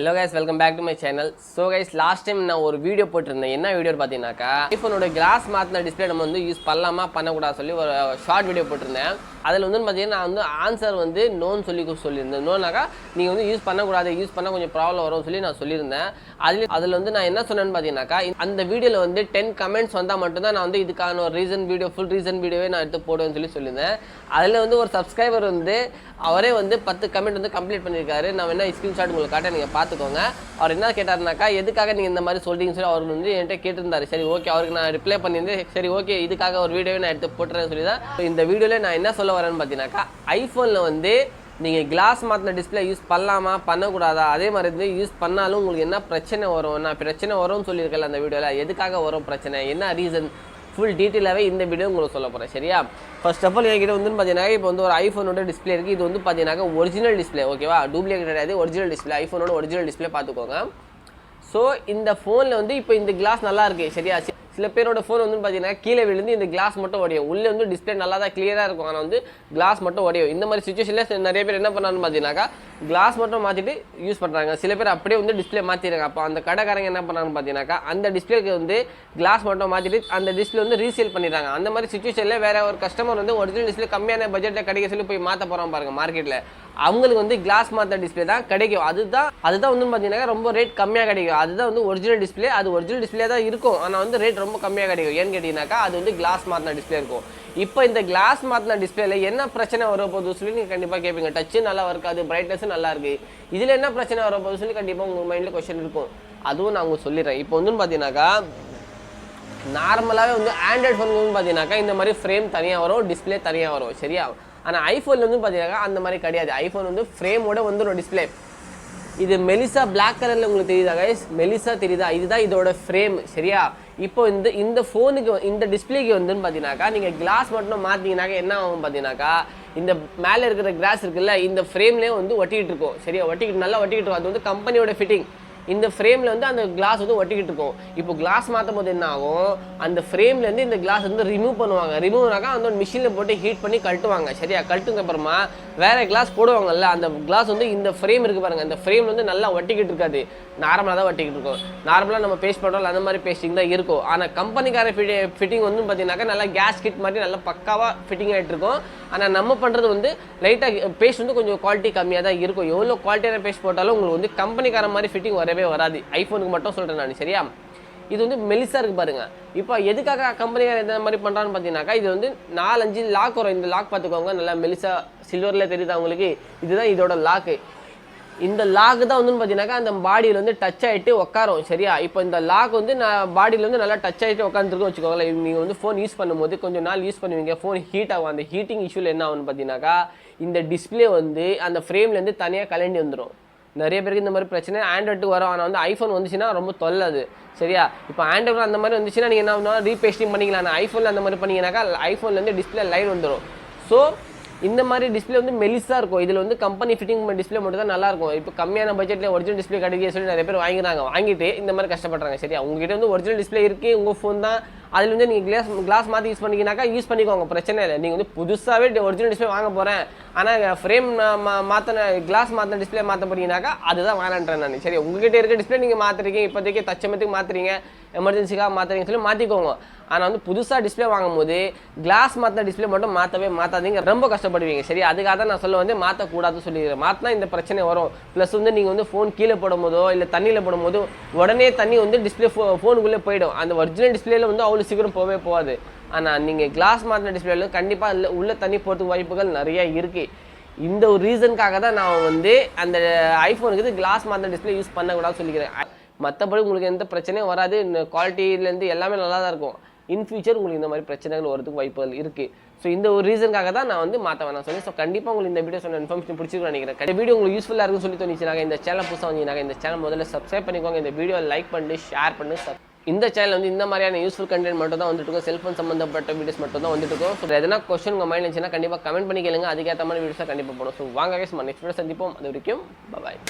Hello guys, welcome back to my channel. So guys, last time நான் ஒரு video போட்டிருந்தேன். என்ன வீடியோ பார்த்தீங்கன்னாக்கா ஐஃபோனோட கிளாஸ் மாற்றின டிஸ்பிளே நம்ம வந்து யூஸ் பண்ணலாமா பண்ணக்கூடாது சொல்லி ஒரு ஷார்ட் வீடியோ போட்டிருந்தேன். அதில் வந்து பார்த்தீங்கன்னா நான் வந்து ஆன்சர் வந்து நோன்னு சொல்லியிருந்தேன். நோனாக்கா நீங்கள் வந்து யூஸ் பண்ணக்கூடாது, யூஸ் பண்ணால் கொஞ்சம் ப்ராப்ளம் வரும்னு சொல்லி நான் சொல்லியிருந்தேன். அதில் வந்து நான் என்ன சொன்னேன்னு பார்த்தீங்கன்னாக்கா அந்த வீடியோவில் வந்து 10 கமெண்ட்ஸ் வந்தால் மட்டும்தான் நான் வந்து இதுக்கான ஒரு ஃபுல் ரீசன் வீடியோவே நான் எடுத்து போடுவேன்னு சொல்லியிருந்தேன். அதில் வந்து ஒரு சப்ஸ்கிரைபர் வந்து அவரே வந்து 10 கமெண்ட் வந்து கம்ப்ளீட் பண்ணியிருக்காரு. நான் வேணா ஸ்க்ரீன்ஷாட் உங்களுக்கு காட்ட நீங்கள் பார்த்துக்கோங்க. அவர் என்ன கேட்டாருனாக்கா எதுக்காக நீங்கள் இந்த மாதிரி சொல்கிறீங்கன்னு சொல்லி அவர் வந்து என்கிட்ட கேட்டிருந்தாரு. சரி ஓகே, அவருக்கு நான் ரிப்ளை பண்ணியிருந்தேன். சரி ஓகே, இதுக்காக ஒரு வீடியோவை நான் எடுத்து போட்டுறேன்னு சொல்லி தான் இந்த வீடியோவில் நான் என்ன சொல்ல வரேன்னு பார்த்தீங்கன்னாக்கா ஐஃபோனில் வந்து நீங்கள் கிளாஸ் மாற்றின டிஸ்பிளே யூஸ் பண்ணலாமா பண்ணக்கூடாதா, அதே மாதிரி வந்து யூஸ் பண்ணாலும் உங்களுக்கு என்ன பிரச்சனை வரும், நான் பிரச்சனை வரும்னு சொல்லியிருக்கல அந்த வீடியோவில், எதுக்காக வரும் பிரச்சனை, என்ன ரீசன், ஃபுல் டீட்டெயிலாகவே இந்த வீடியோ உங்களுக்கு சொல்ல போகிறேன். சரியா? ஃபர்ஸ்ட் ஆஃப் ஆல் என்கிட்ட வந்து பார்த்தீங்கன்னா இப்போ வந்து ஒரு ஐஃபோனோட டிஸ்பிளே இருக்குது. இது வந்து பார்த்தீங்கன்னா ஒரிஜினல் டிஸ்பிளே, ஓகேவா? டூப்ளிகேட் கிடையாது, ஒரிஜினல் டிஸ்பிளே, ஐஃபோனோட ஒரிஜினல் டிஸ்பிளே பார்த்துக்கோங்க. ஸோ இந்த ஃபோனில் வந்து இப்போ இந்த கிளாஸ் நல்லா இருக்குது. சரியா? சில பேரோட ஃபோன் வந்து பார்த்தீங்கன்னா கீழே விழுந்து இந்த கிளாஸ் மட்டும் உடையும். உள்ளே வந்து டிஸ்பிளே நல்லா தான் கிளியராக இருக்கும், ஆனால் வந்து கிளாஸ் மட்டும் உடையும். இந்த மாதிரி சுச்சுவேஷனில் நிறைய பேர் என்ன பண்ணான்னு பார்த்தீங்கன்னாக்கா கிளாஸ் மட்டும் மாற்றிட்டு யூஸ் பண்ணுறாங்க. சில பேர் அப்படியே வந்து டிஸ்பிளே மாற்றிடுறாங்க. அப்போ அந்த கடைக்காரங்க என்ன பண்ணாங்கன்னு பார்த்தீங்கன்னாக்கா அந்த டிஸ்பிளேக்கு வந்து கிளாஸ் மட்டும் மாற்றிட்டு அந்த டிஸ்பிளே வந்து ரீசேல் பண்ணிடுறாங்க. அந்த மாதிரி சுச்சுவேஷனில் வேற ஒரு கஸ்டமர் வந்து ஒரிஜினல் டிஸ்பிளே கம்மியான பட்ஜெட்டில் கிடைக்க சொல்லி போய் மாற்ற போகிறான் பாருங்க மார்க்கெட்டில், அவங்களுக்கு வந்து கிளாஸ் மாற்ற டிஸ்பிளே தான் கிடைக்கும். அதுதான் வந்து பார்த்தீங்கன்னா ரொம்ப ரேட் கம்மியாக கிடைக்கும். அதுதான் வந்து ஒரிஜினல் டிஸ்பிளே. அது ஒரிஜினல் டிஸ்பிளே தான் இருக்கும், ஆனால் வந்து ரேட் ரொம்ப கம்மியாக கிடைக்கும். ஏன்னு கேட்டீங்கன்னாக்கா அது வந்து கிளாஸ் மாற்றின டிஸ்பிளே இருக்கும். இப்போ இந்த கிளாஸ் மாற்றின டிஸ்பிளேல என்ன பிரச்சனை வர போகுது சொல்லி நீங்கள் கண்டிப்பாக கேட்பீங்க. டச்சு நல்லா இருக்காது, பிரைட்னஸும் நல்லா இருக்கு, இதில் என்ன பிரச்சனை வர போகுது சொல்லி கண்டிப்பாக உங்கள் மைண்டில் கொஸ்டின் இருக்கும். அதுவும் நான் உங்களுக்கு சொல்லிடுறேன். இப்போ வந்து பார்த்தீங்கன்னாக்கா நார்மலாகவே வந்து ஆண்ட்ராய்ட் ஃபோன் வந்து பார்த்தீங்கன்னாக்கா இந்த மாதிரி ஃப்ரேம் தனியாக வரும், டிஸ்பிளே தனியாக வரும். சரியா? ஆனால் ஐஃபோனில் வந்து பார்த்தீங்கன்னா அந்த மாதிரி கிடையாது. ஐஃபோன் வந்து ஃப்ரேமோட வந்துடும் டிஸ்பிளே. இது மெலிசா பிளாக் கலரில் உங்களுக்கு தெரியுதா கைஸ்? மெலிசா தெரியுதா? இதுதான் இதோட ஃப்ரேம். சரியா? இப்போ இந்த ஃபோனுக்கு இந்த டிஸ்பிளேக்கு வந்துன்னு பார்த்தீங்கன்னாக்கா நீங்கள் கிளாஸ் மட்டும் மாற்றிங்கனாக்கா என்ன ஆகும் பார்த்தீங்கன்னாக்கா இந்த மேலே இருக்கிற கிளாஸ் இருக்குல்ல, இந்த ஃப்ரேம்லேயே வந்து ஒட்டிக்கிட்டு இருக்கும். சரியா? நல்லா ஒட்டிக்கிட்டு இருக்கும். அது வந்து கம்பெனியோட ஃபிட்டிங். இந்த ஃப்ரேமில் வந்து அந்த கிளாஸ் வந்து ஒட்டிக்கிட்டு இருக்கும். இப்போ கிளாஸ் மாற்றும் போது என்ன ஆகும், அந்த ஃப்ரேம்லேருந்து இந்த கிளாஸ் வந்து ரிமூவ் பண்ணுவாங்க. ரிமூவ்னாக்கா அந்த மிஷினில் போட்டு ஹீட் பண்ணி கழட்டுவாங்க. சரியா? கழட்டுங்க அப்புறமா வேறு கிளாஸ் போடுவாங்கல்ல, அந்த கிளாஸ் வந்து இந்த ஃப்ரேம் இருக்குது பாருங்கள், இந்த ஃப்ரேம் வந்து நல்லா ஒட்டிக்கிட்டு இருக்காது, நார்மலாக தான் ஒட்டிக்கிட்டு இருக்கும். நார்மலாக நம்ம பேஸ்ட் பண்ணுறோம் அந்த மாதிரி பேஸ்டிங் தான் இருக்கும். ஆனால் கம்பெனிக்கார ஃபிட்டிங் வந்து பார்த்தீங்கன்னாக்கா நல்லா கேஸ் கிட் மாதிரி நல்லா பக்காவாக ஃபிட்டிங் ஆகிட்டு இருக்கும். ஆனால் நம்ம பண்ணுறது வந்து லைட்டாக பேஸ்ட் வந்து கொஞ்சம் குவாலிட்டி கம்மியாக தான் இருக்கும். எவ்வளோ குவாலிட்டியான பேஸ்ட் போட்டாலும் உங்களுக்கு வந்து கம்பெனிக்கார மாதிரி ஃபிட்டிங் வரவே வராது. ஐஃபோனுக்கு மட்டும் சொல்கிறேன் நான். சரியா? இது வந்து மெலிசா இருக்கு பாருங்க. இப்போ எதுக்காக கம்பெனிக்கார எந்த மாதிரி பண்ணுறான்னு பார்த்தீங்கன்னாக்கா இது வந்து 4-5 லாக் வரும். இந்த லாக் பார்த்துக்கோங்க, நல்லா மெலிசா சில்வரில் தெரியுதா உங்களுக்கு? இதுதான் இதோட லாக்கு. இந்த லாக் தான் வந்து பார்த்தீங்கன்னாக்கா அந்த பாடியில் வந்து டச் ஆகிட்டு உட்காரும். சரியா? இப்போ இந்த லாக் வந்து நான் பாடியில் வந்து நல்லா டச் ஆகிட்டு உட்காந்துருக்கும் வச்சுக்கோங்களேன். நீங்கள் வந்து ஃபோன் யூஸ் பண்ணும்போது கொஞ்சம் நாள் யூஸ் பண்ணுவீங்க, ஃபோன் ஹீட் ஆகும். அந்த ஹீட்டிங் இஷ்யூவில் என்ன ஆகும்னு பார்த்தீங்கன்னாக்கா இந்த டிஸ்பிளே வந்து அந்த ஃப்ரேம்லேருந்து தனியாக கலண்டி வந்துடும். நிறைய பேருக்கு இந்த மாதிரி பிரச்சனை ஆண்ட்ராய்டுக்கு வரும். ஆனால் வந்து ஐஃபோன் வந்துச்சுன்னா ரொம்ப தொல்லாது. சரியா? இப்போ ஆண்ட்ராய்டு அந்த மாதிரி வந்துச்சுன்னா நீங்கள் என்ன பண்ணால் ரீபேஸ்டிங் பண்ணிக்கலாம். ஆனால் ஐஃபோனில் அந்த மாதிரி பண்ணிங்கனாக்கா ஐஃபோன்லேருந்து டிஸ்பிளே லைன் வந்துடும். ஸோ இந்த மாதிரி டிஸ்பிளே வந்து மெலிசாக இருக்கும். இதில் வந்து கம்பெனி ஃபிட்டிங் டிஸ்பிளே மட்டும் தான் நல்லாயிருக்கும். இப்போ கம்மியான பட்ஜெட்டில் ஒரிஜினல் டிஸ்பிளே கிடைக்க சொல்லி நிறைய பேர் வாங்கிட்டு இந்த மாதிரி கஷ்டப்படுறாங்க. சரியா? உங்ககிட்ட வந்து ஒரிஜினல் டிஸ்பிளே இருக்குது, உங்கள் ஃபோன் தான், அதில் வந்து நீங்கள் கிளாஸ் மாற்றி யூஸ் பண்ணிக்கினாக்கா யூஸ் பண்ணிக்கோங்க, பிரச்சனை இல்லை. நீங்கள் வந்து புதுசாகவே ஒரிஜினல் டிஸ்பிளே வாங்க போகிறேன், ஆனால் ஃப்ரேம் மாற்றின கிளாஸ் மாற்றின டிஸ்பிளே மாற்ற போறீங்கனாக்கா அதுதான் வேணான்றேன் நான். சரி, உங்ககிட்ட இருக்க டிஸ்பிளே நீங்கள் மாற்றுறீங்க, இப்போதைக்கு தச்சமத்துக்கு மாற்றுறீங்க, எமர்ஜென்சிக்காக மாற்றுறீங்கன்னு சொல்லி மாற்றிக்கோங்க. ஆனால் வந்து புதுசாக டிஸ்பிளே வாங்கும் போது கிளாஸ் மாற்றின டிஸ்பிளே மட்டும் மாற்றாதீங்க, ரொம்ப கஷ்டப்படுவீங்க. சரி, அதுக்காக தான் நான் சொல்ல வந்து மாற்றக்கூடாதுன்னு சொல்லிடுறேன். மாற்றினா இந்த பிரச்சனை வரும். ப்ளஸ் வந்து நீங்கள் வந்து ஃபோன் கீழே போடும் போதோ இல்லை தண்ணியில் போடும் போதோ உடனே தண்ணி வந்து டிஸ்பிளே ஃபோனுக்குள்ளே போயிடும். அந்த ஒரிஜினல் டிஸ்பிளேல வந்து அவ்வளோ சீக்கிரம் போகாது. ஆனால் நீங்கள் கிளாஸ் மாற்றின டிஸ்பிளேல கண்டிப்பாக உள்ள தண்ணி போகிறதுக்கு வாய்ப்புகள் நிறைய இருக்குது. இந்த ஒரு ரீசனுக்காக தான் நான் வந்து அந்த ஐஃபோனுக்கு கிளாஸ் மாற்றின டிஸ்பிளே யூஸ் பண்ணக்கூடாதுன்னு சொல்லிக்கிறேன். மற்றபடி உங்களுக்கு எந்த பிரச்சனையும் வராது. குவாலிட்டியிலேருந்து எல்லாமே நல்லா தான் இருக்கும். இன் ஃபியூச்சர் உங்களுக்கு இந்த மாதிரி பிரச்சனைகள் வரதுக்கு வாய்ப்புகள் இருக்குது. ஸோ இந்த ஒரு ரீசனுக்காக தான் நான் வந்து மாற்ற வேணாம் சொல்லி. ஸோ கண்டிப்பாக உங்களுக்கு இந்த வீடியோ சொன்ன இன்ஃபர்மேஷன் பிடிச்சிருக்குன்னு நினைக்கிறேன். இந்த வீடியோ உங்களுக்கு யூஸ்ஃபுல்லாக இருக்குன்னு சொல்லி தோணுச்சுனாங்க, இந்த சேனல் புதுசாக வந்தீங்கன்னாங்க இந்த சேனல் முதல்ல சப்ஸ்கிரைப் பண்ணிக்கோங்க, இந்த வீடியோ லைக் பண்ணி ஷேர் பண்ணி. இந்த சேனல் வந்து இந்த மாதிரியான யூஸ்ஃபுல் கண்டென்ட் மட்டும் தான் வந்துட்டு இருக்கும். செல்ஃபோன் சம்மந்தப்பட்ட வீடியோஸ் மட்டும் தான் வந்துட்டு இருக்கும். ஸோ எதனா கொஸ்டின் உங்கள் மைண்ட் இருந்துச்சுன்னா கண்டிப்பாக கமெண்ட் பண்ணி கேளுங்க, அதுக்கேற்ற மாதிரி வீடியோஸாக கண்டிப்பாக போடும். ஸோ வாங்க guys, நெக்ஸ்ட் வீடியோ சந்திப்போம். அது வரைக்கும் பாய்.